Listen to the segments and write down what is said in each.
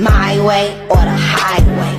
My way or the highway.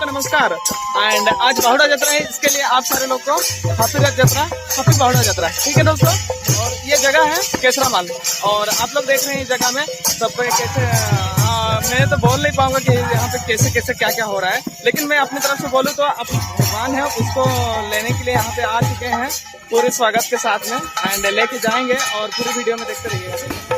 नमस्कार and आज बाहुड़ा यात्रा है, इसके लिए आप सारे लोग को हैप्पी बाहुड़ा यात्रा, ठीक है दोस्तों। और ये जगह है केसरा माल और आप लोग देख रहे हैं इस जगह में सब कैसे मैं तो बोल नहीं पाऊंगा कि यहाँ पे कैसे कैसे क्या क्या हो रहा है, लेकिन मैं अपनी तरफ से बोलूँ तो आप भगवान है उसको लेने के लिए यहाँ पे आ चुके हैं पूरे स्वागत के साथ में एंड लेके जाएंगे और पूरी वीडियो में देखते रहिएगा।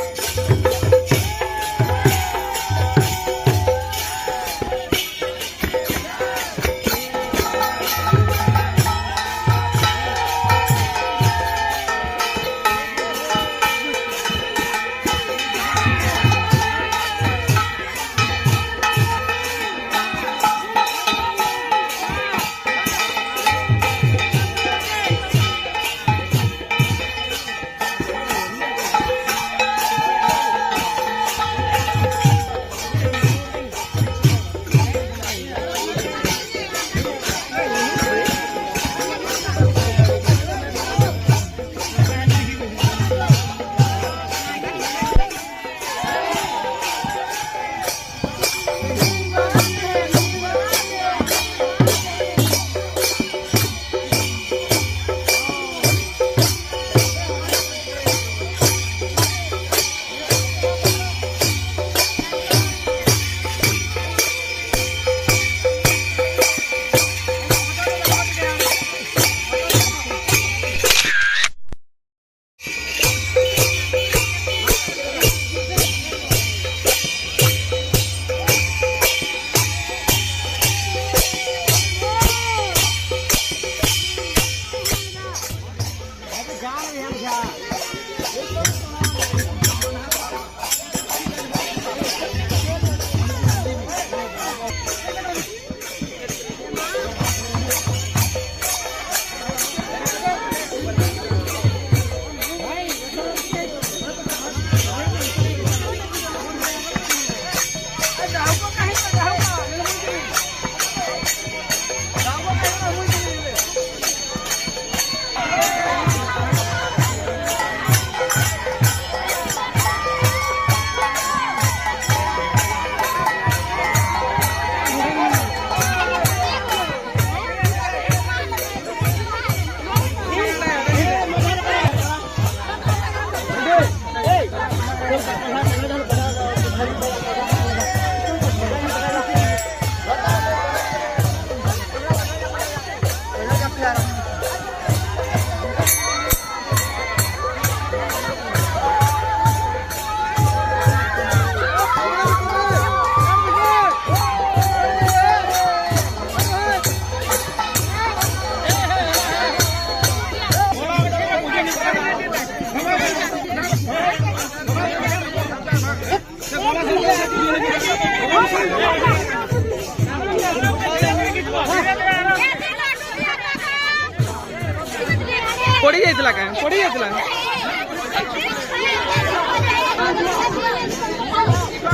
पड़ी जाइला का पड़ी जाइला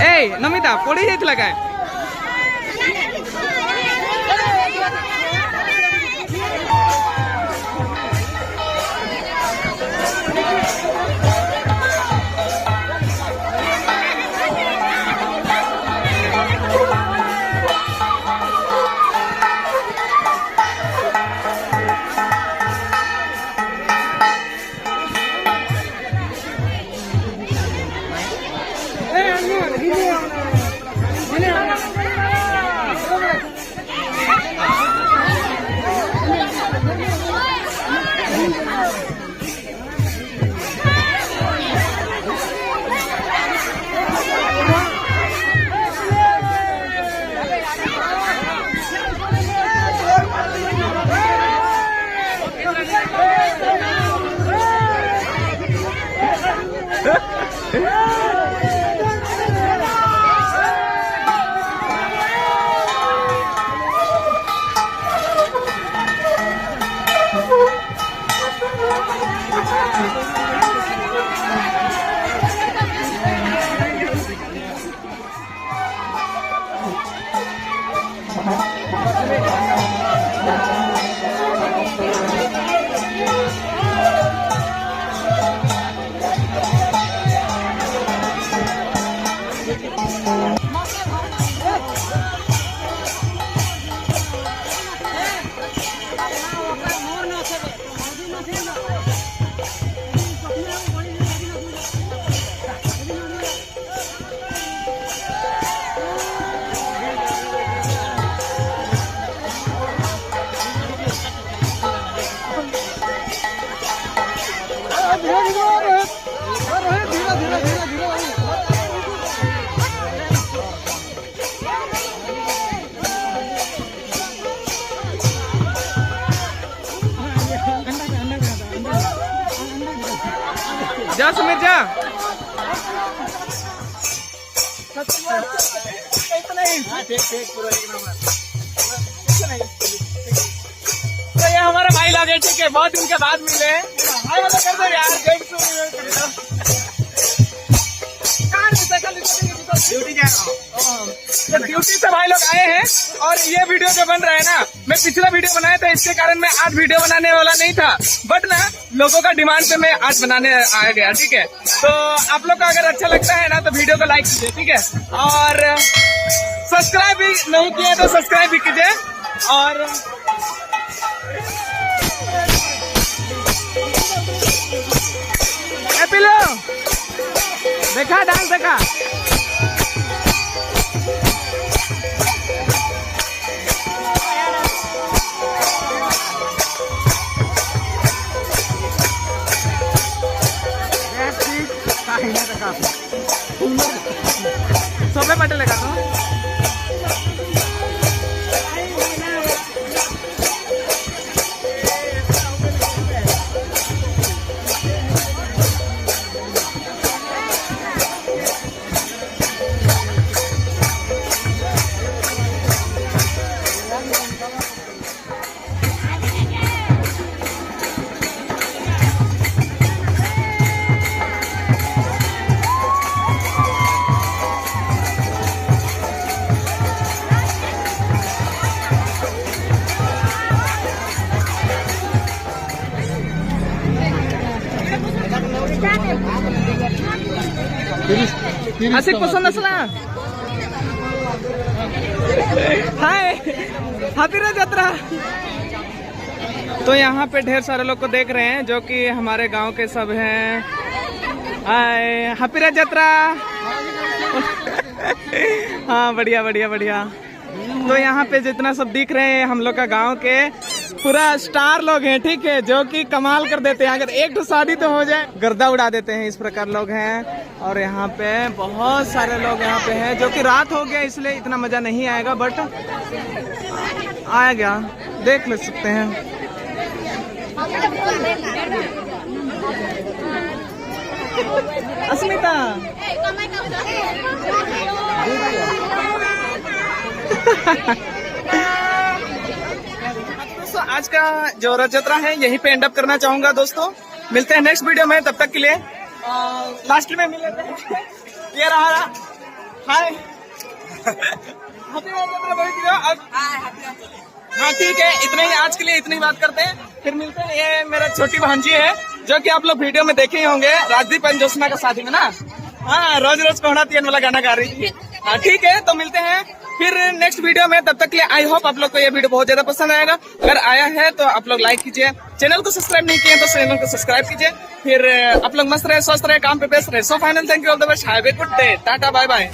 ए नमिता पड़ी जाइला का जा समीर जा तो ये हमारा भाई लगे ठीक है, बहुत दिन के बाद मिले भाई वाला कर दो यार ड्यूटी जा रहा हूँ। तो ड्यूटी से भाई लोग आए हैं और ये वीडियो जो बन रहा है ना, मैं पिछला वीडियो बनाया था इसके कारण मैं आज वीडियो बनाने वाला नहीं था, बट ना लोगों का डिमांड पे मैं आज बनाने आ गया। ठीक है, तो आप लोग को अगर अच्छा लगता है ना तो वीडियो को लाइक कीजिए, ठीक है, और सब्सक्राइब भी नहीं किए तो सब्सक्राइब भी कीजिए। और देखा डांस देखा सोफे पटे लगा तो आशिक पसंद असला हाय हाथीरा यात्रा। तो यहाँ पे ढेर सारे लोग को देख रहे हैं जो कि हमारे गांव के सब हैं। हाय हैप्पी रथ यात्रा। हाँ बढ़िया बढ़िया बढ़िया। तो यहाँ पे जितना सब दिख रहे हैं हम लोग का गांव के पूरा स्टार लोग हैं, ठीक है, जो कि कमाल कर देते हैं। अगर एक तो शादी तो हो जाए गर्दा उड़ा देते हैं, इस प्रकार लोग हैं। और यहाँ पे बहुत सारे लोग यहाँ पे हैं, जो कि रात हो गया इसलिए इतना मजा नहीं आएगा, बट आया गया, देख ले सकते हैं। अस्मिता दोस्तों आज का जो रथ यात्रा है यहीं पे एंड अप करना चाहूंगा दोस्तों। मिलते हैं नेक्स्ट वीडियो में, तब तक के लिए लास्ट में मिले ये रहा। हाय हाँ ठीक है, इतने ही आज के लिए इतनी बात करते हैं, फिर मिलते हैं। ये मेरा छोटी भांजी है जो कि आप लोग वीडियो में देखे ही होंगे, राजदीप एंड जोशना का शादी में ना, हाँ रोज रोज कोहना तीन वाला गाना गा रही थी। हाँ ठीक है, तो मिलते हैं फिर नेक्स्ट वीडियो में, तब तक के लिए आई होप आप लोग को ये वीडियो बहुत ज्यादा पसंद आएगा। अगर आया है तो आप लोग लाइक कीजिए, चैनल को सब्सक्राइब नहीं किए तो चैनल को सब्सक्राइब कीजिए। फिर आप लोग मस्त रहे, स्वस्थ रहे, काम पे व्यस्त रहे। So final thank you all the best, have a good day, tata bye bye.